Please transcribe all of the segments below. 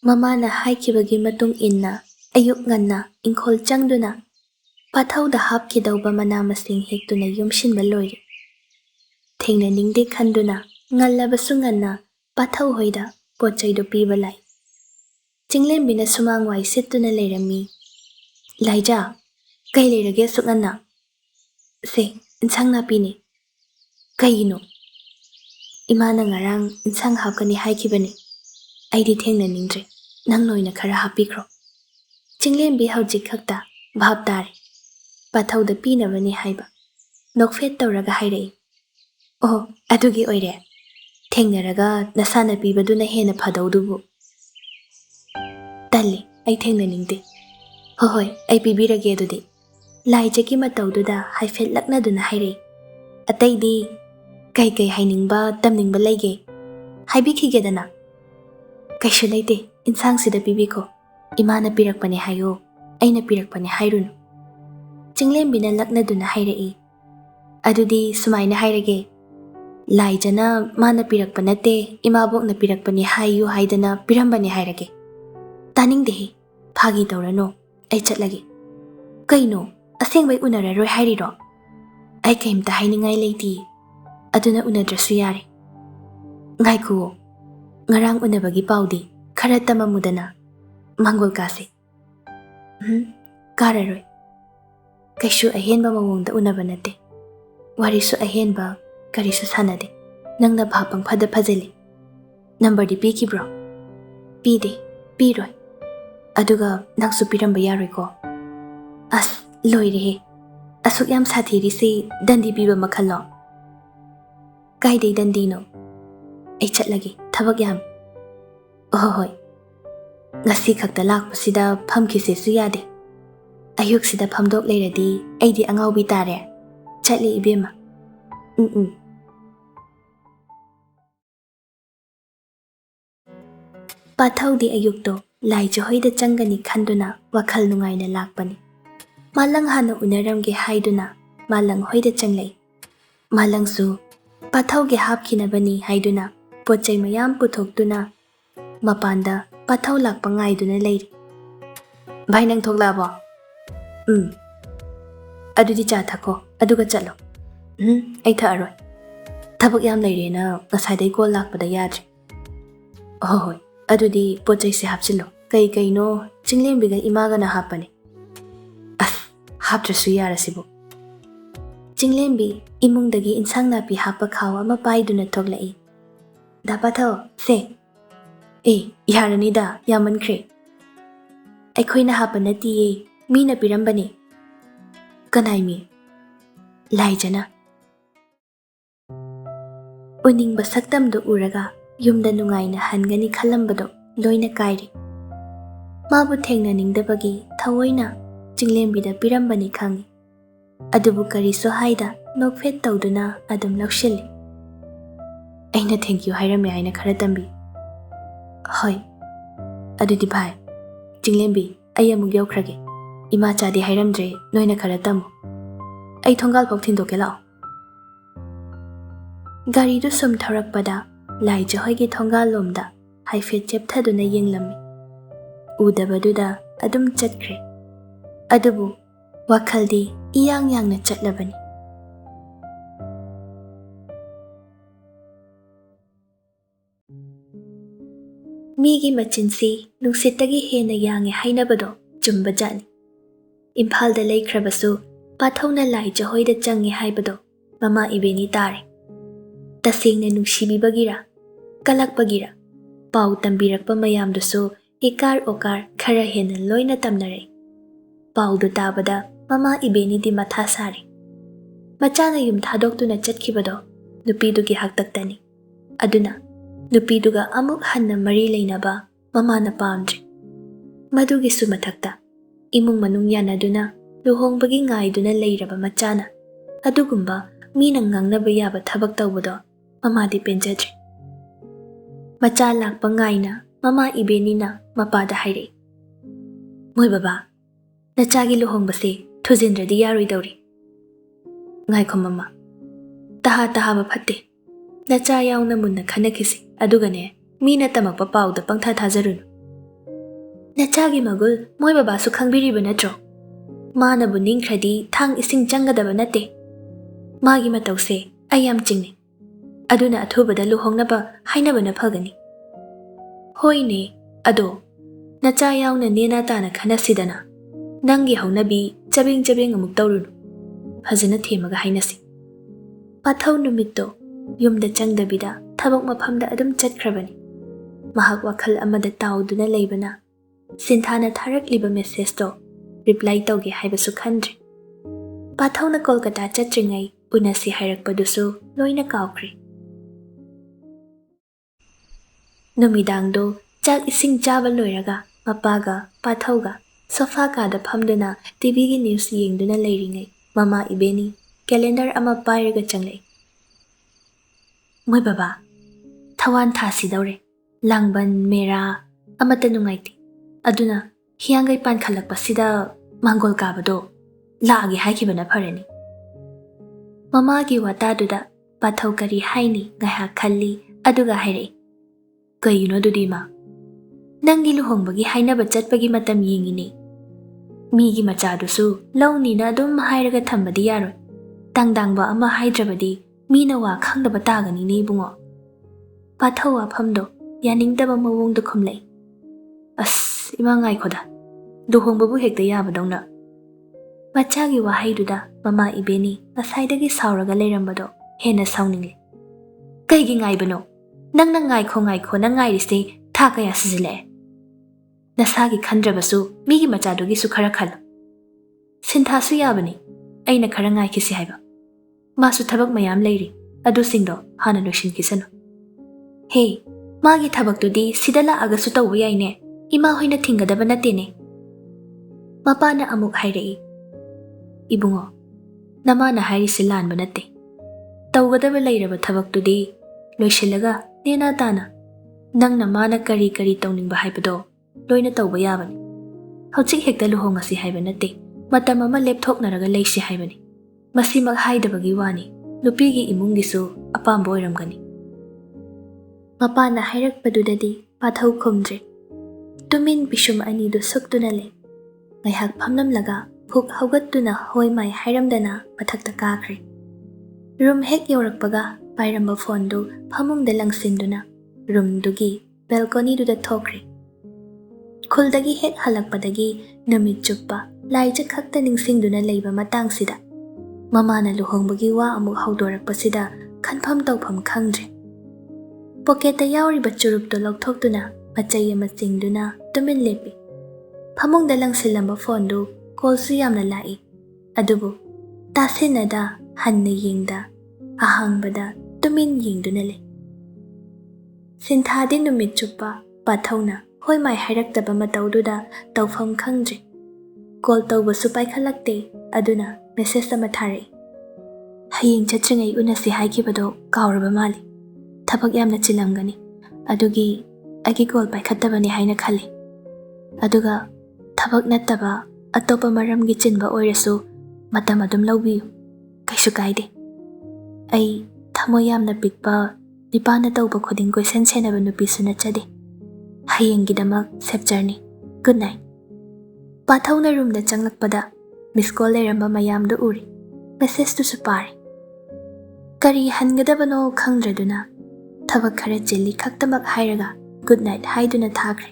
Mamana haikibagi matung inna ayuk nganna ingkhol changduna pathauda hapkidauba mana masing hektuna yumshinba loire. Thengna ningde khanduna ngallabasu nganna pathau hoida pochaido piba lai. Chinglembina sumangwai sittuna leirami. Laija, kai leirage suknanna? Se, insang napini. Kaino? Imana ngarang insang hapkani haikibani. Aidi thengna ningdre, nang noina khara hapikro. Chinglembi haujik khakta bhab tare. Pathauda pinabani haiba. Nokfet tauraga hairei. Oh, adugi oire. Thengnaraga nasana pibaduna hena phadaudubu. Talli, ai thengna ningde. Hohoi, ai pibirage adudi. Laijaki mataududa haifet laknaduna hairei. Ataidi, kai hainingba tamningba laige. Haibikigedana. Kaishu leite, insang sida pibiko. Imana pirakpani hayo, aina pirakpani hairunu. Chinglembina laknaduna hairei. Adudi sumaina hairage. Laijana mana pirakpanate, imabokna pirakpani hayu haidana pirambani hairage. Taningdehi, phagi taurano, ai chatlage. Kaino, asengbai unararoi hairiro. Ai kaimta hainingai leiti. Aduna unadrasu yare. Ngai kuo. Ngarang unabagi paudi khara tamamudana mangol kase. Kararoi. Kaishu ahenba mawongda unaba nate. Warisu ahenba karisu sanade. Nangna bhapang phada phajali. Number di piki bro. Pide, piroi. Aduga nangsu piramba yaroi ko. As loirehe. Asuk yam sathiri se dandi piba makhalo. Kaide dandino. Ai chatlagi thabak yam. Ohoi. Ngasi khakta lakpasida phamkise su yade. Ayuk sida phamdok leiradi aidi angaubi tare. Chatli ibema. Pathaudi ayukto lai johoida changani khanduna wakhal nungaina lakpani. Malang hana unaramge haiduna malang hoida changlei. Malang su pathauge hapkinabani haiduna pochai mayam puthokduna mapanda pathau lakpa ngaiduna leiri. Bhai nang thoklabo? Adudi cha thako aduga chalo. Ai tha aroi. Thabak yam leirena ngasai gol lakpada yadre. Ohoi, adudi pochai se hapchilo. Kaino chinglembiga imaga na hapane. As haptrasu yarasibo. Chinglembi imungdagi insang napi hapa khawa mapaiduna thoklai. Dapathau se. Yaranida yaman kre. Aikhoina hapa natiye mina pirambani. Kanai mi. Laijana. Uning basaktam do uraga yumda nungaina hangani khalambado loina kairi. Mabu thengna ningdabagi thawaina chinglembida pirambani khangi. Adubu kariso haida nokfet tawduna adum lakshili. Aina thank you hairame aina khara tambi. Hoi. Adudi bhai. Chinglembi ai amuk yaukrage. Ima chadi hairamdre noina khara tamu. Ai thongal phok thindoke lao. Gari du sum thorakpada lai johoigi thongal lomda haifet chepthaduna yenglami. Udabaduda adum chatkre. Adubu wakhaldi iyang yangna chatlabani. Migi machinsi nungsittagi hena yange hainabado chumba jani. Imphalda laikhrabasu pathauna lai johoida changi haibado mama ibeni tare. Tasingna nungsibibagira kalakpagira pau tambirakpa mayamdusu ikar okar khara hena loina tamnare. Paudu tabada mama ibeni di matha sari. Machana yum thadoktuna chatkibado nupidugi haktaktani. Aduna nupiduga amuk hanna mari leinaba mamana pamdre. Madugi sumathakta imung manung yanaduna luhongbagi ngaiduna leiraba machana. Adugumba mina ngangnaba yaba thabak tawbado mamadi penjadre. Macha lakpa ngaina mama ibenina mapada haire. Moi baba, nachagi luhongbase thuzindradi yaroi dauri. Ngaikho mama. Taha ba phatte. Nacha yauna munna khanakisi adugane mina tamakpa pauda pangtha thazarunu. Nachagi magul moi baba su khangbiriba natro. Mana bu ningkhradi thang ising changadaba nate. Magi matause ayam chingni. Aduna athubada luhongnaba hainabana phagani. Hoine ado nacha yauna nena tana khanasidana. Nangi haunabi chabing amuk tawrunu. Fazana themaga hainasi. Pathau numitto yumda changdabida thabak maphamda adum chatkrabani. Mahak wakhal amada tauduna leibana. Sinthana tharakliba message to reply tawge haibasu khandri. Pathauna Kolkata chatringai unasi hairakpadusu loina kaukri. Numidangdo chak ising chaba loiraga mapaga pathauga sofa kada phamduna TV gi news yengduna leiringai mama ibeni calendar ama pairaga changlei. Moi baba thawan thasi daure langban mera amata nungaiti. Aduna hiyangai pan khalakpasida mangol kabado laagi haikibana pharani. Mama gi wataduda pathau kari haini ngaiha khalli aduga hairei. Kayuno dudi ma nangi luhongbagi hainaba chatpagi matam yengini. Migi machadusu launi na adum hairaga thambadi yaroi. Tangdangba ama haidrabadi mina wa khangdaba tagani ne bungo. Pathau aphamdo yaningdaba mawongda khumlei. As ima ngai khoda duhongbabu hekta yabadongna. Machagi wahaiduda mama ibeni asaidagi sauraga leirambado hena sauningli. Kaigi ngai bano nangna ngai kho na ngai risi tha kaya sizile. Nasagi khandrabasu migi machadogi su khara khalo. Sinthasu yabani aina khara ngai kisi haiba. Masu thabak mayam leiri adu singdo hana loishin kisano. Hey magi thabak tudi sidala agasu tawbu yaine. Ima hoina thingadaba natene. Mapana amuk hairei. Ibungo namana hairisi lanba nate. Tawgadaba leiraba thabaktudi loishilaga nena tana. Nangna mana kari tawningba haibado loina tawba yabani. Hauchik hekta luhongasi haiba nate. Matam ama lepthoknaraga leisi haibani. Masimak haidabagi wani nupigi imungisu apambo oiramgani. Mapana hairakpadudadi pathau khumdre. Tumin bishum anidu suktuna le. Ngaihak phamnamlaga phuk haugattuna hoi mai hairamdana mathakta kakre. Room hek yorakpaga pairamba phone du phamungda langsinduna room dugi balcony du da thokre. Khuldagi hek halakpadagi namit chuppa laija khakta ningsingduna leiba matangsida. Mamana luhongbagi wa amuk haudorakpasida khanpham tawpham khangdre. Pocketa yauriba churupto lokthokduna Machay ama chingduna tumin lepi. Phamungda langsilamba phone du call su yamna lai. Adubu tasinada hanna yengda ahangbada tumin yengduna le. Sinthadi numit chuppa pathauna hoi mai hairakdaba matawduda tawpham khangdre. Call tawbasu paikhalakte aduna message ama tharei. Hayeng chatringai unasi haikibado kauraba mali. Thabak yamna chilamgani. Adugi Agi call paikhattabani haina khali. Aduga thabak nattaba atopa maramgi chinba oirasu matam adum lawbiyu. Kaisu kaide. Ai thamo yamna pikpa nipana tawba khoding question senaba nupisu nachade. Hayenggidamak safe journey. Good night. Pathauna room da changlakpada miss call leramba mayamdu uri. Message tu su pare. Kari hangadabano khangdraduna thabak khara chilli khaktamak hairaga good night haiduna thakre.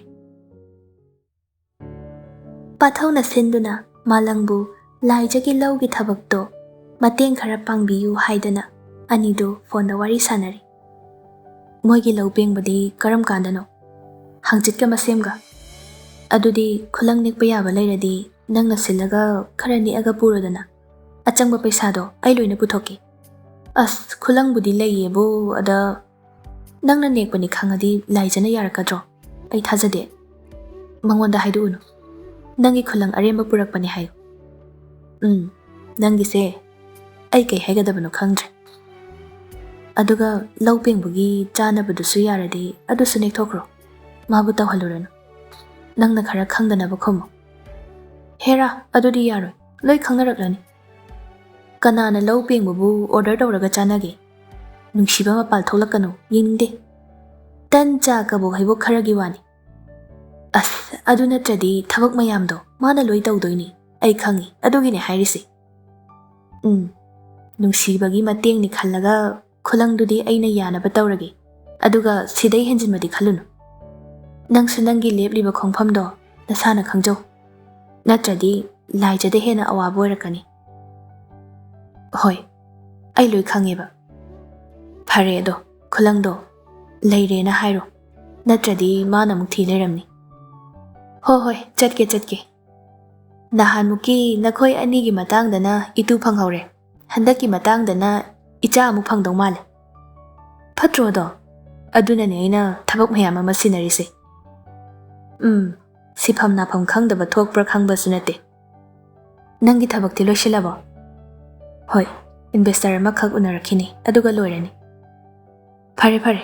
Pathauna sinduna malangbu laijagi lawgi thabakto mateng khara pangbiyu haidana anido phone da wari sanari. Moigi lawbengbadi karam kandano hangchitka masemga adudi khulang nekpa yaba leiradi nangna silaga khara niaga purodana achangba paisado ai loina puthoki. As khulang budi leiyebu ada Nangna nekpani khangadi laijana yarakadro ai thajade. Mangonda haidu uno. Nangi khulang aremba purakpani hayo. Nangi se ai kai haigadabano khangdre. Aduga lawpengbugi chanabadusu yaradi adusu nekthokro. Mabu tawhalurano. Nangna khara khangdanaba khomo. Hera adudi yaroi loi khangnaraklani. Kanana lawpengbubu order tawraga chanage. Nungsiba mapal tholakano yingde. Tan cha kabo haibo kharagi wani. ꯑꯁ ꯑꯗꯨ ꯅꯠꯇ꯭ꯔꯗꯤ ꯊꯕꯛ ꯃꯌꯥꯝꯗꯣ ꯃꯥꯅ ꯂꯣꯏ ꯇꯧꯗꯣꯏꯅꯤ ꯑꯩ ꯈꯪꯉꯤ ꯑꯗꯨꯒꯤꯅꯦ ꯍꯥꯏꯔꯤꯁꯦ ꯅꯨꯡꯁꯤꯕꯒꯤ ꯃꯇꯦꯡꯅꯤ ꯈꯜꯂꯒ ꯈꯨꯂꯪꯗꯨꯗꯤ ꯑꯩꯅ ꯌꯥꯅꯕ ꯇꯧꯔꯒꯦ ꯑꯗꯨꯒ ꯁꯤꯗꯩ ꯍꯦꯟꯖꯤꯟꯕꯗꯤ ꯈꯜꯂꯨꯅꯨ ꯅꯪꯁꯨ ꯅꯪꯒꯤ ꯂꯦꯞꯂꯤꯕ ꯈꯣꯡꯐꯝꯗꯣ ꯅꯁꯥꯅ ꯈꯪꯖꯧ ꯅꯠꯇ꯭ꯔꯗꯤ ꯂꯥꯏꯖꯗ ꯍꯦꯟꯅ ꯑꯋꯥꯕ ꯑꯣꯏꯔꯛꯀꯅꯤ ꯍꯣꯏ ꯑꯩ ꯂꯣꯏ ꯈꯪꯉꯦꯕ ꯐꯔꯦ ꯑꯗꯣ ꯈꯨꯂꯪꯗꯣ ꯂꯩꯔꯦꯅ ꯍꯥꯏꯔꯣ ꯅꯠꯇ꯭ꯔꯗꯤ ꯃꯥꯅ ꯑꯃꯨꯛ ꯊꯤ ꯂꯩꯔꯝꯅꯤ ꯍꯣꯏ ꯆꯠꯀꯦ ꯅꯍꯥꯟꯃꯨꯛꯀꯤ ꯅꯈꯣꯏ ꯑꯅꯤꯒꯤ ꯃꯇꯥꯡꯗꯅ ꯏꯇꯨ ꯐꯪꯍꯧꯔꯦ ꯍꯟꯗꯛꯀꯤ ꯃꯇꯥꯡꯗꯅ ꯏꯆꯥ ꯑꯃꯨꯛ ꯐꯪꯗꯧ ꯃꯥꯜꯂꯦ ꯐꯠꯇ꯭ꯔꯣꯗꯣ ꯑꯗꯨꯅꯅꯦ ꯑꯩꯅ ꯊꯕꯛ ꯃꯌꯥꯝ ꯑꯃ ꯁꯤꯟꯅꯔꯤꯁꯦ ꯁꯤꯐꯝ ꯅꯥꯐꯝ ꯈꯪꯗꯕ ꯊꯣꯛꯄ꯭ꯔꯥ ꯈꯪꯕꯁꯨ ꯅꯠꯇꯦ ꯅꯪꯒꯤ ꯊꯕꯛꯇꯤ ꯂꯣꯏꯁꯤꯜꯂꯕꯣ ꯍꯣꯏ ꯏꯟꯚꯦꯁꯇꯔ ꯑꯃꯈꯛ ꯎꯅꯔꯛꯈꯤꯅꯤ ꯑꯗꯨꯒ ꯂꯣꯏꯔꯅꯤ ꯐꯔꯦ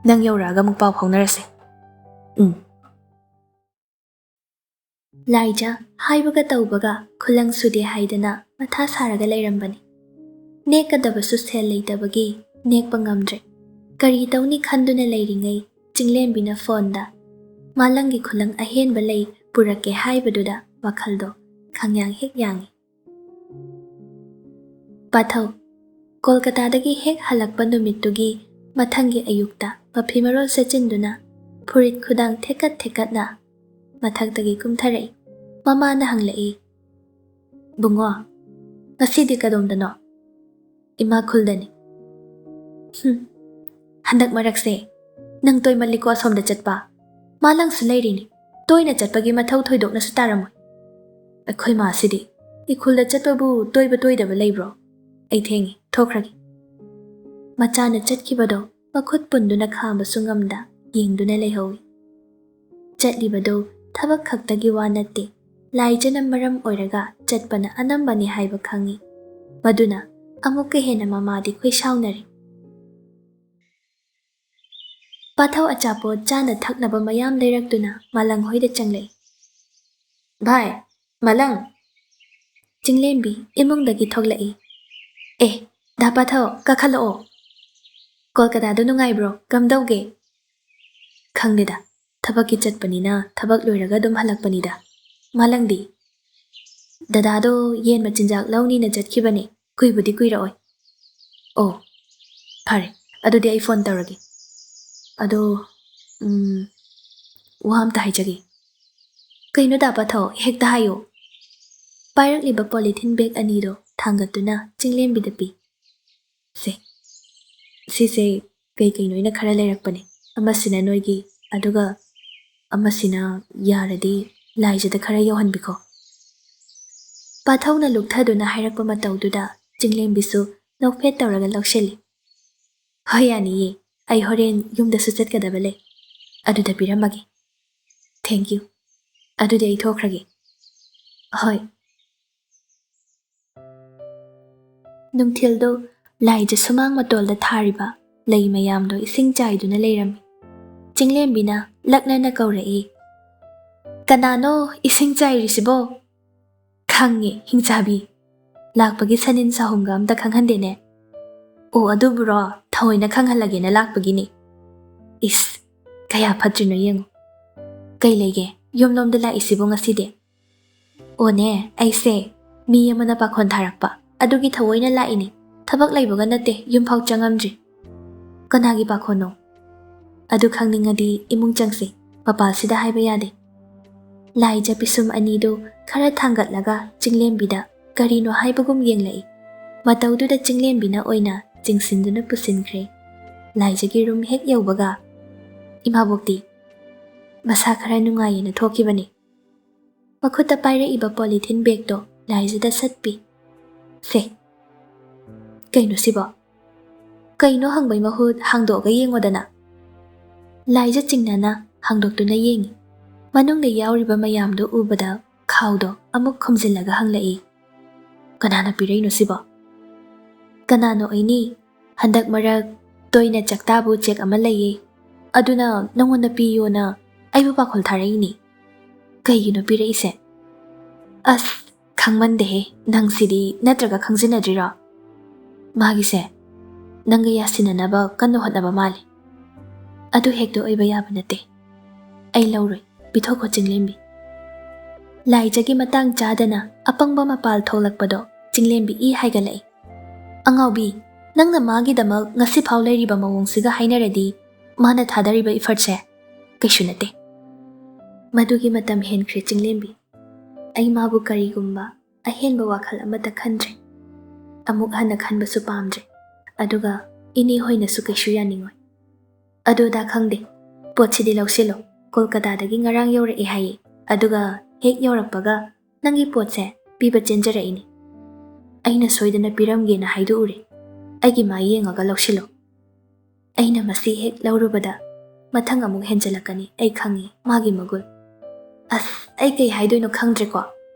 ꯅꯪ ꯌꯧꯔꯛꯑꯒ ꯑꯃꯨꯛ ꯄꯥꯎ ꯐꯥꯎꯅꯔꯁꯦ ꯂꯥꯏꯖ ꯍꯥꯏꯕꯒ ꯇꯧꯕꯒ ꯈꯨꯂꯪ ꯁꯨꯗꯦ ꯍꯥꯏꯗꯅ ꯃꯊꯥ ꯁꯥꯔꯒ ꯂꯩꯔꯝꯕꯅꯤ ꯅꯦꯛꯀꯗꯕꯁꯨ ꯁꯦꯜ ꯂꯩꯇꯕꯒꯤ ꯅꯦꯛꯄ ꯉꯝꯗ꯭ꯔꯦ ꯀꯔꯤ ꯇꯧꯅꯤ ꯈꯟꯗꯨꯅ ꯂꯩꯔꯤꯉꯩ ꯆꯤꯡꯂꯦꯝꯕꯤꯅ ꯐꯣꯟꯗ ꯃꯥꯂꯪꯒꯤ ꯈꯨꯂꯪ ꯑꯍꯦꯟꯕ ꯂꯩ ꯄꯨꯔꯛꯀꯦ ꯍꯥꯏꯕꯗꯨꯗ ꯋꯥꯈꯜꯗꯣ ꯈꯪꯌꯥꯡ ꯍꯦꯛ ꯌꯥꯡꯉꯤ ꯄꯥꯊꯧ ꯀꯣꯜꯀꯇꯥꯗꯒꯤ ꯍꯦꯛ ꯍꯜꯂꯛꯄ ꯅꯨꯃꯤꯠꯇꯨꯒꯤ ꯃꯊꯪꯒꯤ ꯑꯌꯨꯛꯇ ꯃꯐꯤ ꯃꯔꯣꯜ ꯁꯦꯠꯆꯤꯟꯗꯨꯅ ꯐꯨꯔꯤꯠ ꯈꯨꯗꯥꯡ ꯊꯦꯛꯀꯠꯅ ꯃꯊꯛꯇꯒꯤ ꯀꯨꯝꯊꯔꯛꯏ ꯃꯃꯥꯅ ꯍꯪꯂꯛꯏ ꯕꯨꯡꯉꯣ ꯉꯁꯤꯗꯤ ꯀꯗꯣꯝꯗꯅꯣ ꯏꯃꯥ ꯈꯨꯜꯗꯅꯤ ꯍꯟꯗꯛ ꯃꯔꯛꯁꯦ ꯅꯪ ꯇꯣꯏꯃꯜꯂꯤꯀꯣ ꯑꯁꯣꯝꯗ ꯆꯠꯄ ꯃꯥꯂꯪꯁꯨ ꯂꯩꯔꯤꯅꯤ ꯇꯣꯏꯅ ꯆꯠꯄꯒꯤ ꯃꯊꯧ ꯊꯣꯏꯗꯣꯛꯅꯁꯨ ꯇꯥꯔꯝꯃꯣꯏ ꯑꯩꯈꯣꯏ ꯃꯥꯁꯤꯗꯤ ꯏꯈꯨꯜꯗ ꯆꯠꯄꯕꯨ ꯇꯣꯏꯕ ꯇꯣꯏꯗꯕ ꯂꯩꯕ꯭ꯔꯣ ꯑꯩ ꯊꯦꯡꯉꯤ ꯊꯣꯛꯈ꯭ꯔꯒꯦ ꯃꯆꯥꯅ ꯆꯠꯈꯤꯕꯗꯣ ꯃꯈꯨꯠ ꯄꯨꯟꯗꯨꯅ ꯈꯥꯝꯕꯁꯨ ꯉꯝꯗ ꯌꯦꯡꯗꯨꯅ ꯂꯩꯍꯧꯏ ꯆꯠꯂꯤꯕꯗꯣ ꯊꯕꯛ ꯈꯛꯇꯒꯤ ꯋꯥ ꯅꯠꯇꯦ ꯂꯥꯏꯖꯅ ꯃꯔꯝ ꯑꯣꯏꯔꯒ ꯆꯠꯄꯅ ꯑꯅꯝꯕꯅꯤ ꯍꯥꯏꯕ ꯈꯪꯉꯤ ꯃꯗꯨꯅ ꯑꯃꯨꯛꯀ ꯍꯦꯟꯅ ꯃꯃꯥꯗꯤ ꯈꯣꯏꯁꯥꯎꯅꯔꯤ ꯄꯥꯊꯧ ꯑꯆꯥꯄꯣꯠ ꯆꯥꯅ ꯊꯛꯅꯕ ꯃꯌꯥꯝ ꯂꯩꯔꯛꯇꯨꯅ ꯃꯥꯂꯪ ꯍꯣꯏꯗ ꯆꯪꯂꯛꯏ ꯚꯥꯏ ꯃꯥꯂꯪ ꯆꯤꯡꯂꯦꯝꯕꯤ ꯏꯃꯨꯡꯗꯒꯤ ꯊꯣꯛꯂꯛꯏ ꯗꯥ ꯄꯥꯊꯧ ꯀꯥꯈꯠꯂꯛꯑꯣ ꯀꯣꯜꯀꯇꯥꯗꯣ ꯅꯨꯡꯉꯥꯏꯕ꯭ꯔꯣ ꯀꯝꯗꯧꯒꯦ ꯈꯪꯗꯦꯗ ꯊꯕꯛꯀꯤ ꯆꯠꯄꯅꯤꯅ ꯊꯕꯛ ꯂꯣꯏꯔꯒ ꯑꯗꯨꯝ ꯍꯜꯂꯛꯄꯅꯤꯗ ꯃꯥꯂꯪꯗꯤ ꯗꯗꯥꯗꯣ ꯌꯦꯟ ꯃꯆꯤꯟꯖꯥꯛ ꯂꯧꯅꯤꯅ ꯆꯠꯈꯤꯕꯅꯦ ꯀꯨꯏꯕꯨꯗꯤ ꯀꯨꯏꯔꯛꯑꯣꯏ ꯑꯣ ꯐꯔꯦ ꯑꯗꯨꯗꯤ ꯑꯩ ꯐꯣꯟ ꯇꯧꯔꯒꯦ ꯑꯗꯣ ꯋꯥ ꯑꯝꯇ ꯍꯥꯏꯖꯒꯦ ꯀꯩꯅꯣ ꯗꯥ ꯄꯥꯊꯧ ꯍꯦꯛꯇ ꯍꯥꯏꯌꯣ ꯄꯥꯏꯔꯛꯂꯤꯕ ꯄꯣꯂꯤꯊꯤꯟ ꯕꯦꯒ ꯑꯅꯤꯗꯣ ꯊꯥꯡꯒꯠꯇꯨꯅ ꯆꯤꯡꯂꯦꯝꯕꯤꯗ ꯄꯤ ꯁꯤꯁꯦ ꯀꯩꯅꯣ ꯈꯔ ꯂꯩꯔꯛꯄꯅꯦ ꯑꯃꯁꯤꯅ ꯅꯣꯏꯒꯤ ꯑꯗꯨꯒ ꯑꯃꯁꯤꯅ ꯌꯥꯔꯗꯤ ꯂꯥꯏꯖꯗ ꯈꯔ ꯌꯧꯍꯟꯕꯤꯈꯣ ꯄꯥꯊꯧꯅ ꯂꯨꯛꯊꯗꯨꯅ ꯍꯥꯏꯔꯛꯄ ꯃꯇꯧꯗꯨꯗ ꯆꯤꯡꯂꯦꯝꯕꯤꯁꯨ ꯅꯣꯛꯐꯦꯠ ꯇꯧꯔꯒ ꯂꯧꯁꯤꯜꯂꯤ ꯍꯣꯏ ꯌꯥꯅꯤꯌꯦ ꯑꯩ ꯍꯣꯔꯦꯟ ꯌꯨꯝꯗꯁꯨ ꯆꯠꯀꯗꯕ ꯂꯩ ꯑꯗꯨꯗ ꯄꯤꯔꯝꯃꯒꯦ ꯊꯦꯡꯛ ꯌꯨ ꯑꯗꯨꯗꯤ ꯑꯩ ꯊꯣꯛꯈ꯭ꯔꯒꯦ ꯍꯣꯏ ꯅꯨꯡꯊꯤꯜꯗꯣ ꯂꯥꯏꯖ ꯁꯨꯃꯥꯡ ꯃꯇꯣꯜꯗ ꯊꯥꯔꯤꯕ ꯂꯩ ꯃꯌꯥꯝꯗꯣ ꯏꯁꯤꯡ ꯆꯥꯏꯗꯨꯅ ꯂꯩꯔꯝꯃꯤ ꯆꯤꯡꯂꯦꯝꯕꯤꯅ ꯂꯛꯅꯅ ꯀꯧꯔꯛꯏ ꯀꯅꯥꯅꯣ ꯏꯁꯤꯡ ꯆꯥꯏꯔꯤꯁꯤꯕꯣ ꯈꯪꯉꯦ ꯍꯤꯡꯆꯥꯕꯤ ꯂꯥꯛꯄꯒꯤ ꯁꯅꯤꯟ ꯁꯥꯍꯨꯝꯒ ꯑꯝꯇ ꯈꯪꯍꯟꯗꯦꯅꯦ ꯑꯣ ꯑꯗꯨꯕꯨꯔꯣ ꯊꯑꯣꯏꯅ ꯈꯪꯍꯜꯂꯒꯦꯅ ꯂꯥꯛꯄꯒꯤꯅꯤ ꯏꯁ ꯀꯌꯥ ꯐꯠꯇ꯭ꯔꯤꯅꯣ ꯌꯦꯡꯉꯨ ꯀꯩ ꯂꯩꯒꯦ ꯌꯨꯝꯂꯣꯝꯗ ꯂꯥꯛꯏꯁꯤꯕꯣ ꯉꯁꯤꯗꯤ ꯑꯣꯅꯦ ꯑꯩꯁꯦ ꯃꯤ ꯑꯃꯅ ꯄꯥꯈꯣꯟ ꯊꯥꯔꯛꯄ ꯑꯗꯨꯒꯤ ꯊꯑꯣꯏꯅ ꯂꯥꯛꯏꯅꯤ ꯊꯕꯛ ꯂꯩꯕꯒ ꯅꯠꯇꯦ ꯌꯨꯝꯐꯥꯎ ꯆꯪꯉꯝꯗ꯭ꯔꯤ ꯀꯅꯥꯒꯤ ꯄꯥꯈꯣꯟꯅꯣ ꯑꯗꯨ ꯈꯪꯅꯤꯡꯉꯗꯤ ꯏꯃꯨꯡ ꯆꯪꯁꯤ ꯃꯄꯥꯜꯁꯤꯗ ꯍꯥꯏꯕ ꯌꯥꯗꯦ ꯂꯥꯏꯖ ꯄꯤꯁꯨꯝ ꯑꯅꯤꯗꯨ ꯈꯔ ꯊꯥꯡꯒꯠꯂꯒ ꯆꯤꯡꯂꯦꯝꯕꯤꯗ ꯀꯔꯤꯅꯣ ꯍꯥꯏꯕꯒꯨꯝ ꯌꯦꯡꯂꯛꯏ ꯃꯇꯧꯗꯨꯗ ꯆꯤꯡꯂꯦꯝꯕꯤꯅ ꯑꯣꯏꯅ ꯆꯤꯡꯁꯤꯟꯗꯨꯅ ꯄꯨꯁꯤꯟꯈ꯭ꯔꯦ ꯂꯥꯏꯖꯒꯤ ꯔꯨꯝ ꯍꯦꯛ ꯌꯧꯕꯒ ꯏꯃꯥꯕꯣꯛꯇꯤ ꯃꯁꯥ ꯈꯔ ꯅꯨꯡꯉꯥꯏꯌꯦꯅ ꯊꯣꯛꯈꯤꯕꯅꯤ ꯃꯈꯨꯠꯇ ꯄꯥꯏꯔꯛꯏꯕ ꯄꯣꯂꯤꯊꯤꯟ ꯕꯦꯒꯇꯣ ꯂꯥꯏꯖꯗ ꯁꯠꯄꯤ ꯀꯩꯅꯣ ꯁꯤꯕꯣ ꯀꯩꯅꯣ ꯍꯪꯕꯩ ꯃꯍꯨꯠ ꯍꯥꯡꯗꯣꯛꯑꯒ ꯌꯦꯡꯉꯣꯗꯅ ꯂꯥꯏꯖ ꯆꯤꯡꯅꯅ ꯍꯥꯡꯗꯣꯛꯇꯨꯅ ꯌꯦꯡꯉꯤ ꯃꯅꯨꯡꯗ ꯌꯥꯎꯔꯤꯕ ꯃꯌꯥꯝꯗꯣ ꯎꯕꯗ ꯈꯥꯎꯗꯣ ꯑꯃꯨꯛ ꯈꯨꯝꯖꯤꯜꯂꯒ ꯍꯪꯂꯛꯏ ꯀꯅꯥꯅ ꯄꯤꯔꯛꯏꯅꯣ ꯁꯤꯕꯣ ꯀꯅꯥꯅꯣ ꯑꯣꯏꯅꯤ ꯍꯟꯗꯛ ꯃꯔꯛ ꯇꯣꯏꯅ ꯆꯛꯇꯥꯕꯨ ꯆꯦꯛ ꯑꯃ ꯂꯩꯌꯦ ꯑꯗꯨꯅ ꯅꯪꯉꯣꯟꯗ ꯄꯤꯌꯣꯅ ꯑꯩꯕꯨ ꯄꯥꯈꯣꯜ ꯊꯥꯔꯛꯏꯅꯤ ꯀꯩꯒꯤꯅꯣ ꯄꯤꯔꯛꯏꯁꯦ ꯑꯁ ꯈꯪꯃꯟꯗꯦꯍꯦ ꯅꯪꯁꯤꯗꯤ ꯅꯠꯇ꯭ꯔꯒ ꯈꯪꯖꯤꯟꯅꯗ꯭ꯔꯤꯔꯣ ꯃꯥꯒꯤꯁꯦ ꯅꯪꯒ ꯌꯥꯁꯤꯟꯅꯅꯕ ꯀꯟꯅ ꯍꯣꯠꯅꯕ ꯃꯥꯜꯂꯤ ꯑꯗꯨ ꯍꯦꯛꯇ ꯑꯣꯏꯕ ꯌꯥꯕ ꯅꯠꯇꯦ ꯑꯩ ꯂꯧꯔꯣꯏ ꯄꯤꯊꯣꯛꯈꯣ ꯆꯤꯡꯂꯦꯝꯕꯤ. ꯂꯥꯏꯖꯒꯤ ꯃꯇꯥꯡ ꯆꯥꯗꯅ ꯑꯄꯪꯕ ꯃꯄꯥꯜ ꯊꯣꯛꯂꯛꯄꯗꯣ ꯆꯤꯡꯂꯦꯝꯕꯤ ꯏ ꯍꯥꯏꯒꯠꯂꯛꯏ. ꯑꯉꯥꯎꯕꯤ, ꯅꯪꯅ ꯃꯥꯒꯤꯗꯃꯛ ꯉꯁꯤꯐꯥꯎ ꯂꯩꯔꯤꯕ ꯃꯑꯣꯡꯁꯤꯒ ꯍꯥꯏꯅꯔꯗꯤ ꯃꯥꯅ ꯊꯥꯗꯔꯤꯕ ꯏꯐꯔꯠꯁꯦ ꯀꯩꯁꯨ ꯅꯠꯇꯦ. ꯃꯗꯨꯒꯤ ꯃꯇꯝ ꯍꯦꯟꯈ꯭ꯔꯦ ꯆꯤꯡꯂꯦꯝꯕꯤ. ꯑꯩ ꯃꯥꯕꯨ ꯀꯔꯤꯒꯨꯝꯕ ꯑꯍꯦꯟꯕ ꯋꯥꯈꯜ ꯑꯃꯠꯇ ꯈꯟꯗ꯭ꯔꯦ. ꯑꯃꯨꯛ ꯍꯟꯅ ꯈꯟꯕꯁꯨ ꯄꯥꯝꯗ꯭ꯔꯦ. ꯑꯗꯨꯒ ꯏꯅꯦ ꯍꯣꯏꯅꯁꯨ ꯀꯩꯁꯨ ꯌꯥꯅꯤꯡꯉꯣꯏ. ꯑꯗꯨꯗ ꯈꯪꯗꯦ. ꯄꯣꯠꯁꯤꯗꯤ ꯂꯧꯁꯤꯜꯂꯣ. ꯀꯣꯜꯀꯇꯥꯗꯒꯤ ꯉꯔꯥꯡ ꯌꯧꯔꯛꯑꯦ ꯍꯥꯏꯌꯦ. ꯑꯗꯨꯒ ꯍꯦꯛ ꯌꯧꯔꯛꯄꯒ ꯅꯪꯒꯤ ꯄꯣꯠꯁꯦ ꯄꯤꯕ ꯆꯦꯟꯖꯔꯛꯏꯅꯦ. ꯑꯩꯅ ꯁꯣꯏꯗꯅ ꯄꯤꯔꯝꯒꯦꯅ ꯍꯥꯏꯗꯣꯛꯎꯔꯦ. ꯑꯩꯒꯤ ꯃꯥ ꯌꯦꯡꯉꯒ ꯂꯧꯁꯤꯜꯂꯣ. ꯑꯩꯅ ꯃꯁꯤ ꯍꯦꯛ ꯂꯧꯔꯨꯕꯗ ꯃꯊꯪ ꯑꯃꯨꯛ ꯍꯦꯟꯖꯜꯂꯛꯀꯅꯤ. ꯑꯩ ꯈꯪꯉꯤ ꯃꯥꯒꯤ ꯃꯒꯨꯟ. ꯑꯁ, ꯑꯩ ꯀꯩ ꯍꯥꯏꯗꯣꯏꯅꯣ ꯈꯪꯗ꯭ꯔꯦꯀꯣ.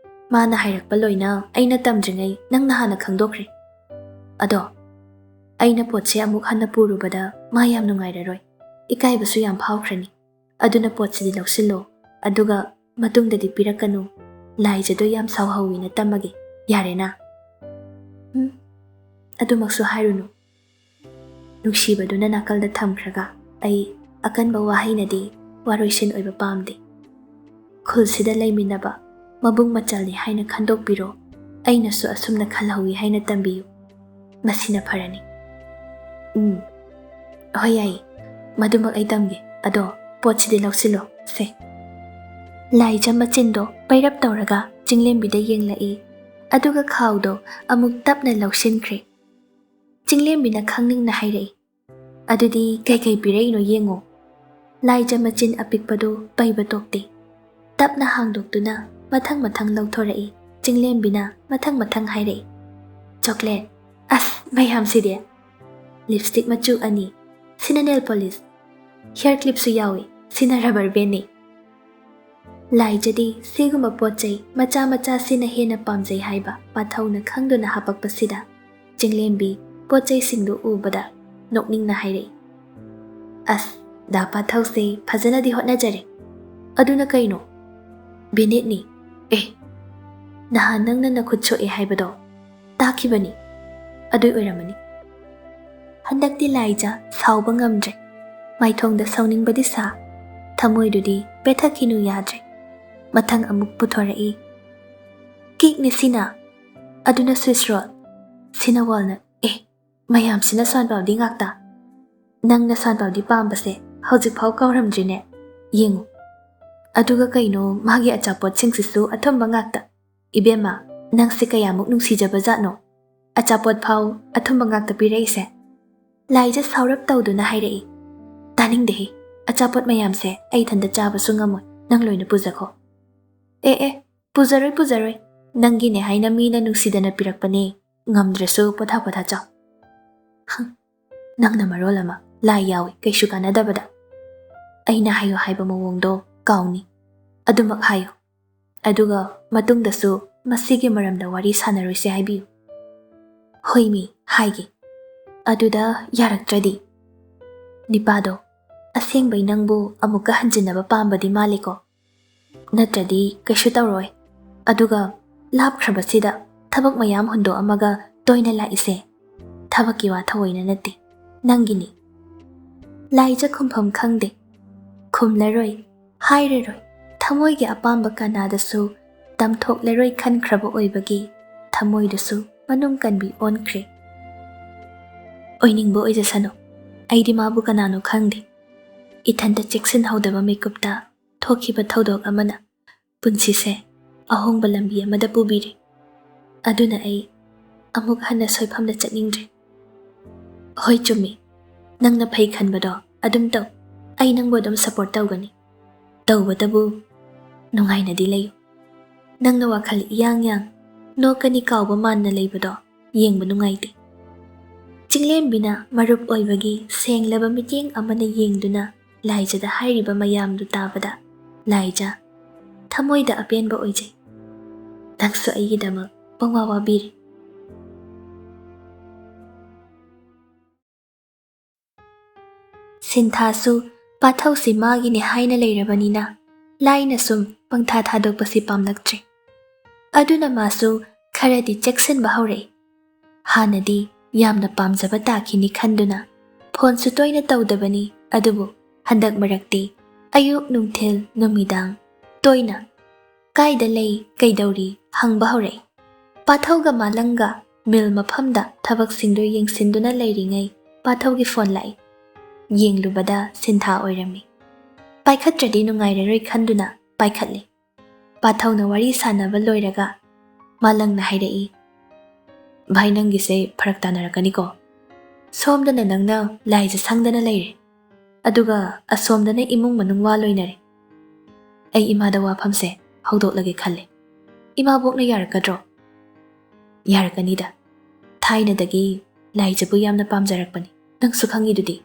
ꯃꯥꯅ ꯍꯥꯏꯔꯛꯄ ꯂꯣꯏꯅ ꯑꯩꯅ ꯇꯝꯗ꯭ꯔꯤꯉꯩ ꯅꯪꯅ ꯍꯥꯟꯅ ꯈꯪꯗꯣꯛꯈ꯭ꯔꯦ. ꯑꯗꯣ ꯑꯩꯅ ꯄꯣꯠꯁꯦ ꯑꯃꯨꯛ ꯍꯟꯅ ꯄꯨꯔꯨꯕꯗ ꯃꯥ ꯌꯥꯝ ꯅꯨꯡꯉꯥꯏꯔꯔꯣই. ꯏꯀꯥꯏꯕꯁꯨ ꯌꯥꯝ ꯐꯥꯎꯈ꯭ꯔꯅꯤ. ꯑꯗꯨꯅ ꯄꯣꯠꯁꯤꯗꯤ ꯂꯧꯁꯤꯜꯂꯣ. ꯑꯗꯨꯒ ꯃꯇꯨꯡꯗꯗꯤ ꯄꯤꯔꯛꯀꯅꯨ. ꯂꯥꯏꯖꯗꯣ ꯌꯥꯝ ꯁꯥꯎꯍꯧꯋꯤꯅ ꯇꯝꯃꯒꯦ. ꯌꯥꯔꯦꯅꯥ? ꯑꯗꯨꯃꯛꯁꯨ ꯍꯥꯏꯔꯨꯅꯨ. ꯅꯨꯡꯁꯤꯕꯗꯨꯅ ꯅꯥꯀꯜꯗ ꯊꯝꯈ꯭ꯔꯒ ꯑꯩ ꯑꯀꯟꯕ ꯋꯥꯍꯩꯅꯗꯤ ꯋꯥꯔꯣꯏꯁꯤꯟ ꯑꯣꯏꯕ ꯄꯥꯝꯗꯦ. ꯈꯨꯜꯁꯤꯗ ꯂꯩꯃꯤꯟꯅꯕ ꯃꯕꯨꯡ ꯃꯆꯜꯅꯤ ꯍꯥꯏꯅ ꯈꯟꯗꯣꯛꯄꯤꯔꯣ. ꯑꯩꯅꯁꯨ ꯑꯁꯨꯝꯅ ꯈꯜꯍꯧꯋꯤ ꯍꯥꯏꯅ ꯇꯝꯕꯤꯌꯨ. ꯃꯁꯤꯅ ꯐꯔꯅꯤ. ꯍꯣꯏ ꯌꯥꯏꯌꯦ. ꯃꯗꯨꯃꯛ ꯑꯩ ꯇꯝꯒꯦ. ꯑꯗꯣ ꯄꯣꯠꯁꯤꯗꯤ ꯂꯧꯁꯤꯜꯂꯣ. ꯁꯦ. ꯂꯥꯏꯖ ꯃꯆꯤꯟꯗꯣ ꯄꯩꯔꯞ ꯇꯧꯔꯒ ꯆꯤꯡꯂꯦꯝꯕꯤꯗ ꯌꯦꯡꯂꯛꯏ. ꯑꯗꯨꯒ ꯈꯥꯎꯗꯣ ꯑꯃꯨꯛ ꯇꯞꯅ ꯂꯧꯁꯤꯟꯈ꯭ꯔꯦ. ꯆꯤꯡꯂꯦꯝꯕꯤꯅ ꯈꯪꯅꯤꯡꯅ ꯍꯥꯏꯔꯛꯏ. ꯑꯗꯨꯗꯤ ꯀꯩꯀꯩ ꯄꯤꯔꯛꯏꯅꯣ ꯌꯦꯡꯉꯣ. ꯂꯥꯏꯖ ꯃꯆꯤꯟ ꯑꯄꯤꯛꯄꯗꯣ ꯄꯩꯕ ꯇꯣꯛꯇꯦ. ꯇꯞꯅ ꯍꯥꯡꯗꯣꯛꯇꯨꯅ ꯃꯊꯪ ꯃꯊꯪ ꯂꯧꯊꯣꯔꯛꯏ. ꯆꯤꯡꯂꯦꯝꯕꯤꯅ ꯃꯊꯪ ꯃꯊꯪ ꯍꯥꯏꯔꯛꯏ. ꯆꯣꯀ꯭ꯂꯦꯠ. ꯑꯁ, ꯃꯌꯥꯝꯁꯤꯗꯤ. ꯂꯤꯞꯁꯇꯤꯛ ꯃꯆꯨ 2. ꯁꯤꯅ ꯅꯦꯜ ꯄꯣꯂꯤꯁ. ꯍꯤꯌꯔ ꯀ꯭ꯂꯤꯞꯁꯨ ꯌꯥꯎꯏ. ꯁꯤꯅ ꯔꯕꯔ ꯕꯦꯟꯅꯤ. ꯂꯥꯏꯖꯗꯤ ꯁꯤꯒꯨꯝꯕ ꯄꯣꯠ ꯆꯩ ꯃꯆꯥ ꯃꯆꯥꯁꯤꯅ ꯍꯦꯟꯅ ꯄꯥꯝꯖꯩ ꯍꯥꯏꯕ ꯄꯥꯊꯧꯅ ꯈꯪꯗꯨꯅ ꯍꯥꯄꯛꯄꯁꯤꯗ ꯆꯤꯡꯂꯦꯝꯕꯤ ꯄꯣꯠ ꯆꯩꯁꯤꯡꯗꯨ ꯎꯕꯗ ꯅꯣꯛꯅꯤꯡꯅ ꯍꯥꯏꯔꯛꯏ. ꯑꯁ, ꯗꯥ ꯄꯥꯊꯧꯁꯦ ꯐꯖꯅꯗꯤ ꯍꯣꯠꯅꯖꯔꯦ. ꯑꯗꯨꯅ ꯀꯩꯅꯣ? ꯕꯦꯅꯦꯠꯅꯤ. ꯅꯍꯥꯟ ꯅꯪꯅ ꯅꯈꯨꯠ ꯁꯣꯛꯑꯦ ꯍꯥꯏꯕꯗꯣ ꯇꯥꯈꯤꯕꯅꯤ. ꯑꯗꯨꯏ ꯑꯣꯏꯔꯝꯃꯅꯤ. ꯍꯟꯗꯛꯇꯤ ꯂꯥꯏꯖ ꯁꯥꯎꯕ ꯉꯝꯗ꯭ꯔꯦ. ꯃꯥꯏꯊꯣꯡꯗ ꯁꯥꯎꯅꯤꯡꯕꯗꯤ ꯁꯥ. ꯊꯃꯣꯏꯗꯨꯗꯤ ꯄꯦꯊꯛꯈꯤꯅꯨ ꯌꯥꯗ꯭ꯔꯦ. ꯃꯊꯪ ꯑꯃꯨꯛ ꯄꯨꯊꯣꯔꯛꯏ. ꯀꯦꯛꯅꯤ ꯁꯤꯅ. ꯑꯗꯨꯅ ꯁ꯭ꯋꯤꯁ ꯔꯣꯜ. ꯁꯤꯅ ꯋꯥꯜꯅꯠ. ꯃꯌꯥꯝꯁꯤꯅ ꯁꯣꯟꯄꯥꯎꯗꯤ ꯉꯥꯛꯇ. ꯅꯪꯅ ꯁꯣꯟꯄꯥꯎꯗꯤ ꯄꯥꯝꯕꯁꯦ ꯍꯧꯖꯤꯛꯐꯥꯎ ꯀꯥꯎꯔꯝꯗ꯭ꯔꯤꯅꯦ. ꯌꯦꯡꯉꯨ. ꯑꯗꯨꯒ ꯀꯩꯅꯣ, ꯃꯥꯒꯤ ꯑꯆꯥꯄꯣꯠꯁꯤꯡꯁꯤꯁꯨ ꯑꯊꯨꯝꯕ ꯉꯥꯛꯇ. ꯏꯕꯦꯝꯃ, ꯅꯪꯁꯦ ꯀꯌꯥꯃꯨꯛ ꯅꯨꯡꯁꯤꯖꯕ ꯖꯥꯠꯅꯣ. ꯑꯆꯥꯄꯣꯠ ꯐꯥꯎ ꯑꯊꯨꯝꯕ ꯉꯥꯛꯇ ꯄꯤꯔꯛꯏꯁꯦ. ꯂꯥꯏꯖ ꯁꯥꯎꯔꯞ ꯇꯧꯗꯨꯅ ꯍꯥꯏꯔꯛꯏ. ꯇꯥꯅꯤꯡꯗꯦꯍꯦ. ꯑꯆꯥꯄꯣꯠ ꯃꯌꯥꯝꯁꯦ ꯑꯩ ꯏꯊꯟꯇ ꯆꯥꯕꯁꯨ ꯉꯝꯃꯣꯏ. ꯅꯪ ꯂꯣꯏꯅ ꯄꯨꯖꯈꯣ. ꯄꯨꯖꯔꯣꯏ. ꯅꯪꯒꯤꯅꯦ ꯍꯥꯏꯅ ꯃꯤꯅ ꯅꯨꯡꯁꯤꯗꯅ ꯄꯤꯔꯛꯄꯅꯦ. ꯉꯝꯗ꯭ꯔꯁꯨ ꯄꯣꯊꯥ ꯆꯥꯎ. ꯅꯪꯅ ꯃꯔꯣꯜ ꯑꯃ ꯂꯥꯏ ꯌꯥꯎꯏ ꯀꯩꯁꯨ ꯀꯥꯟꯅꯗꯕꯗ. ꯑꯩꯅ ꯍꯥꯏꯌꯣ ꯍꯥꯏꯕ ꯃꯑꯣꯡꯗꯣ ꯀꯥꯎꯅꯤ. ꯑꯗꯨꯃꯛ ꯍꯥꯏꯌꯣ. ꯑꯗꯨꯒ ꯃꯇꯨꯡꯗꯁꯨ ꯃꯁꯤꯒꯤ ꯃꯔꯝꯗ ꯋꯥꯔꯤ ꯁꯥꯟꯅꯔꯣꯏꯁꯦ ꯍꯥꯏꯕꯤꯌꯨ. ꯍꯣꯏ ꯃꯤ, ꯍꯥꯏꯒꯦ. ꯑꯗꯨꯗ ꯌꯥꯔꯛꯇ꯭ꯔꯗꯤ? ꯅꯤꯄꯥꯗꯣ ꯑꯁꯦꯡꯕꯩ ꯅꯪꯕꯨ ꯑꯃꯨꯛꯀ ꯍꯟꯖꯤꯟꯅꯕ ꯄꯥꯝꯕꯗꯤ ꯃꯥꯜꯂꯤꯀꯣ. ꯅꯠꯇ꯭ꯔꯗꯤ ꯀꯩꯁꯨ ꯇꯧꯔꯣꯏ. ꯑꯗꯨꯒ ꯂꯥꯞꯈ꯭ꯔꯕꯁꯤꯗ ꯊꯕꯛ ꯃꯌꯥꯝ ꯍꯨꯟꯗꯣꯛꯑꯝꯃꯒ ꯇꯣꯏꯅ ꯂꯥꯛꯏꯁꯦ ꯊꯕꯛꯀꯤ ꯋꯥ ꯊꯑꯣꯏꯅ ꯅꯠꯇꯦ, ꯅꯪꯒꯤꯅꯤ. ꯂꯥꯏꯖ ꯈꯨꯝꯐꯝ ꯈꯪꯗꯦ. ꯈꯨꯝꯂꯔꯣꯏ, ꯍꯥꯏꯔꯔꯣই. ꯊꯃꯣꯏꯒꯤ ꯑꯄꯥꯝꯕ ꯀꯅꯥꯗꯁꯨ ꯇꯝꯊꯣꯛꯂꯔꯣꯏ ꯈꯟꯈ꯭ꯔꯕ ꯑꯣꯏꯕꯒꯤ ꯊꯃꯣꯏꯗꯨꯁꯨ ꯃꯅꯨꯡ ꯀꯟꯕꯤ ꯑꯣꯟꯈ꯭ꯔꯦ. ꯑꯣꯏꯅꯤꯡꯕ ꯑꯣꯏꯖꯁꯅꯨ. ꯑꯩꯗꯤ ꯃꯥꯕꯨ ꯀꯅꯥꯅꯣ ꯈꯪꯗꯦ. ꯏꯊꯟꯇ ꯆꯦꯛꯁꯤꯟꯍꯧꯗꯕ ꯃꯤꯀꯨꯞꯇ ꯊꯣꯛꯈꯤꯕ ꯊꯧꯗꯣꯛ ꯑꯃꯅ ꯄꯨꯟꯁꯤꯁꯦ ꯑꯍꯣꯡꯕ ꯂꯝꯕꯤ ꯑꯃꯗ ꯄꯨꯕꯤꯔꯦ. ꯑꯗꯨꯅ ꯑꯩ ꯑꯃꯨꯛ ꯍꯟꯅ ꯁꯣꯏꯐꯝꯗ ꯆꯠꯅꯤꯡꯗ꯭ꯔꯦ. ꯍꯣꯏ ꯆꯨꯝꯃꯤ. ꯅꯪꯅ ꯐꯩ ꯈꯟꯕꯗꯣ ꯑꯗꯨꯝ ꯇꯧ. ꯑꯩ ꯅꯪꯕꯨ ꯑꯗꯨꯝ ꯁꯄꯣꯔꯠ ꯇꯧꯒꯅꯤ. ꯇꯧꯕꯇꯕꯨ ꯅꯨꯡꯉꯥꯏꯅꯗꯤ ꯂꯩꯌꯨ. ꯅꯪꯅ ꯋꯥꯈꯜ ꯏꯌꯥꯡ ꯅꯣꯛꯀꯅꯤ ꯀꯥꯎꯕ ꯃꯥꯟꯅ ꯂꯩꯕꯗꯣ ꯌꯦꯡꯕ ꯅꯨꯡꯉꯥꯏꯇꯦ. ꯆꯤꯡꯂꯦꯝꯕꯤꯅ ꯃꯔꯨꯞ ꯑꯣꯏꯕꯒꯤ ꯁꯦꯡꯂꯕ ꯃꯤꯠꯌꯦꯡ ꯑꯃꯅ ꯌꯦꯡꯗꯨꯅ ꯂꯥꯏꯖꯗ ꯍꯥꯏꯔꯤꯕ ꯃꯌꯥꯝꯗꯨ ꯇꯥꯕꯗ ꯂꯥꯏꯖ ꯊꯃꯣꯏꯗ ꯑꯄꯦꯟꯕ ꯑꯣꯏꯖꯩ. ꯅꯪꯁꯨ ꯑꯩꯒꯤꯗꯃꯛ ꯄꯪꯋꯥ ꯋꯥꯕꯤꯔꯦ. ꯁꯤꯟꯊꯥꯁꯨ ꯄꯥꯊꯧꯁꯤ ꯃꯥꯒꯤꯅꯦ ꯍꯥꯏꯅ ꯂꯩꯔꯕꯅꯤꯅ ꯂꯥꯏꯅ ꯁꯨꯝ ꯄꯪꯊꯥ ꯊꯥꯗꯣꯛꯄꯁꯤ ꯄꯥꯝꯂꯛꯇ꯭ꯔꯦ. ꯑꯗꯨꯅ ꯃꯥꯁꯨ ꯈꯔꯗꯤ ꯆꯦꯛꯁꯤꯟꯕ ꯍꯧꯔꯛꯏ. ꯍꯥꯟꯅꯗꯤ ꯌꯥꯝꯅ ꯄꯥꯝꯖꯕ ꯇꯥꯈꯤꯅꯤ ꯈꯟꯗꯨꯅ ꯐꯣꯟꯁꯨ ꯇꯣꯏꯅ ꯇꯧꯗꯕꯅꯤ. ꯑꯗꯨꯕꯨ ꯍꯟꯗꯛ ꯃꯔꯛꯇꯤ ꯑꯌꯨꯛ ꯅꯨꯡꯊꯤꯜ ꯅꯨꯃꯤꯗꯥꯡ toina kaida lei kaidauri hangba hore pathauga malanga mil maphamda thabak singdo yengsinduna leiringai pathaugi phone lai yenglubada sintha oirami paikhatradi nungairaroi khanduna paikhatli pathauna wari sanaba loiraga malangna hairai bhai nangise pharak tanarakani ko somdana nangna laija sangdana leire aduga asomdana imung manung wa loinare ai imada wafamse haudoklage khalle ima bokna yarakadro yarakanida thaina dagi laijabu yamna pamjarakpani nangsu khangidudi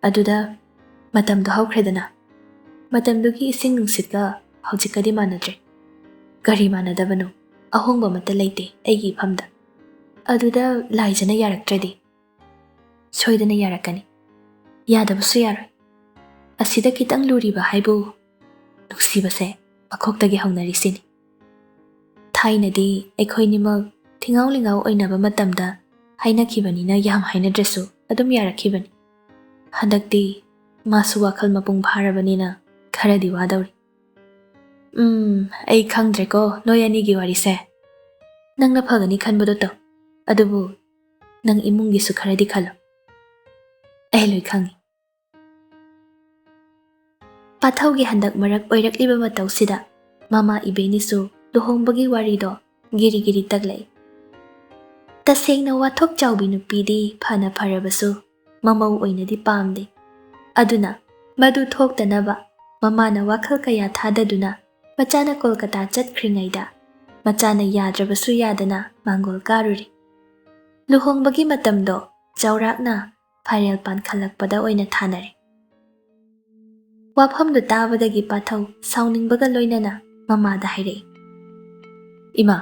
aduda matamdo haukhredana matamdugi ising nungsitka haujikadi manadre gari manadabanu ahongba mata leite aigi famda aduda laijana yaraktradi soidana yarakani yadabasu yaroi asida kitang luriba haibu nuksibase makoktagi haunarisini thainadi aikhoinimag thingau lingau oinaba matamda hainakibanina yam hainadresu adum yarakhibani handakti masu wakhal mapung pharabanina kharadi wadauri ai khangdreko noyani gi warise nangna phagani khanbado to adubu nang imungi su kharadi khalo ai loi khangi pathaugi handak marak oirakliba matausida mama ibeni su luhongbagi warido giri giri taglai tasengna wathok chawbi nupidi phana pharabasu mamau oinadi pamde aduna madu thoktanaba mamana wakhal kaya thadaduna machana kolkata chatkringaida machana yadrabasu yadana mangol karuri luhongbagi matamdo chawrakna phairel pan khalakpada oina thanare wafamdu tabadagi pathau sauningbaga loinana mamada hairei ima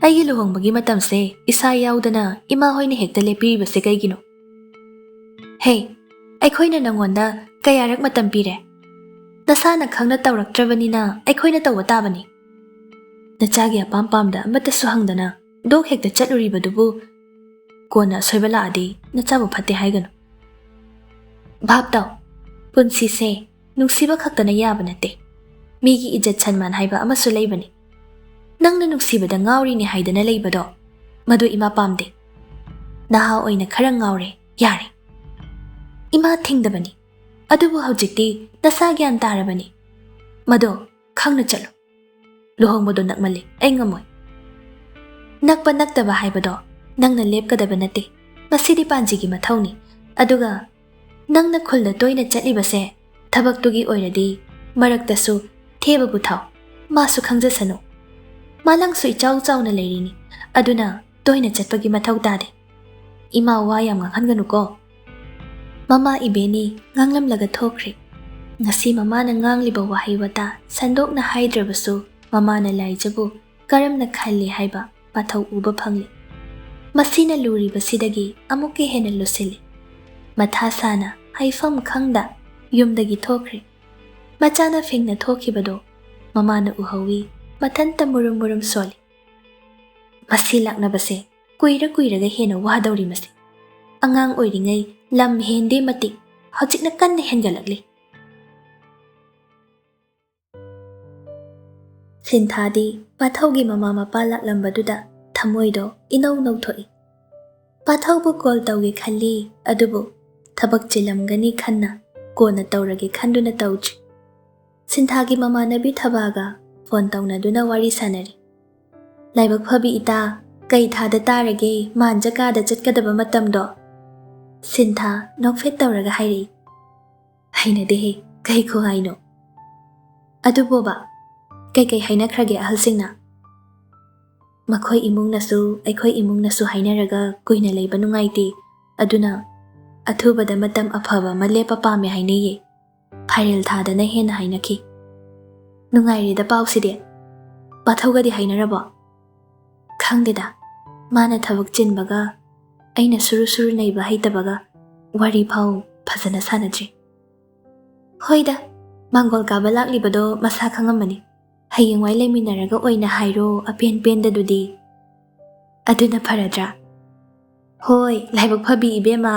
aigi luhongbagi matamse isa yaudana ima hoina hekta lepiribase kaigino hey aikhoina nangonda kayarak matam pire nasana khangna tawraktrabanina aikhoina tawba tabani nachagi apam pamda amata suhangdana dok hekta chatluribadubu kona soibala adi nachabu phatte haigano bhab taw punsi se nungsiba khaktana yaba nate migi ijat sanman haiba amasu leibani nangna nungsibada ngauri ni haidana leibado madu ima pamde naha oina khara ngaure yare ima thingdabani adubu haujikti nasa gyan tarabani mado khangna chalo luhongbodo nakmale ai ngamoi nakpa naktaba haibado nangna lepkadaba nate masidi panjigi mathauni aduga nangna khulna toina chatlibase thabaktugi oiradi maraktasu theba buthaw masu khangjasanu malangsu ichau chauna leirini aduna toina chatpagi mathau tade ima wa yam nganganu ko mama ibeni nganglam laga thokri ngasi mama na ngangliba wahi wata sandokna haidrabasu mama na laijabu karamna khalli haiba pathau uba phangli masina luri basidagi amuke hena lusili matha sana haifam khangda yumdagi thokri machana fingna thokibado mama na uhawi mathanta murum murum soli masi lakna base kuira ga hena wadauri masi angang oiringai lam hende mati hojikna kanna hengalakli sinthadi pathaugi mama mapa laklambaduda thamoido inau nau thoi pathaubu call tawge khalli adubu thabak chilamgani khanna kona tawrage khanduna tawji sinthagi mama nabi thabaga phone tawnaduna wari sanari laibak phabi ita kai thada tarage manjaka da chatkadaba matamdo sintha nokfet tawraga hairi haina de kai ko haino aduboba kai haina khrage ahalsingna makhoi imungnasu aikhoi imungnasu hainaraga kuina leiba nungaiti aduna athubada matam aphaba malepa pame haineye phairel thadana hena hainaki nungairida pauside pathogadi hainarabo khangdeda mana thabak chinbaga aina suru neiba haitabaga wari phau phajana sanadri hoida mangol ka balaklibodo masa khangamani hayengwai leiminaraga oina hairo apen pendadudi aduna pharadra hoi laibak phabi ibema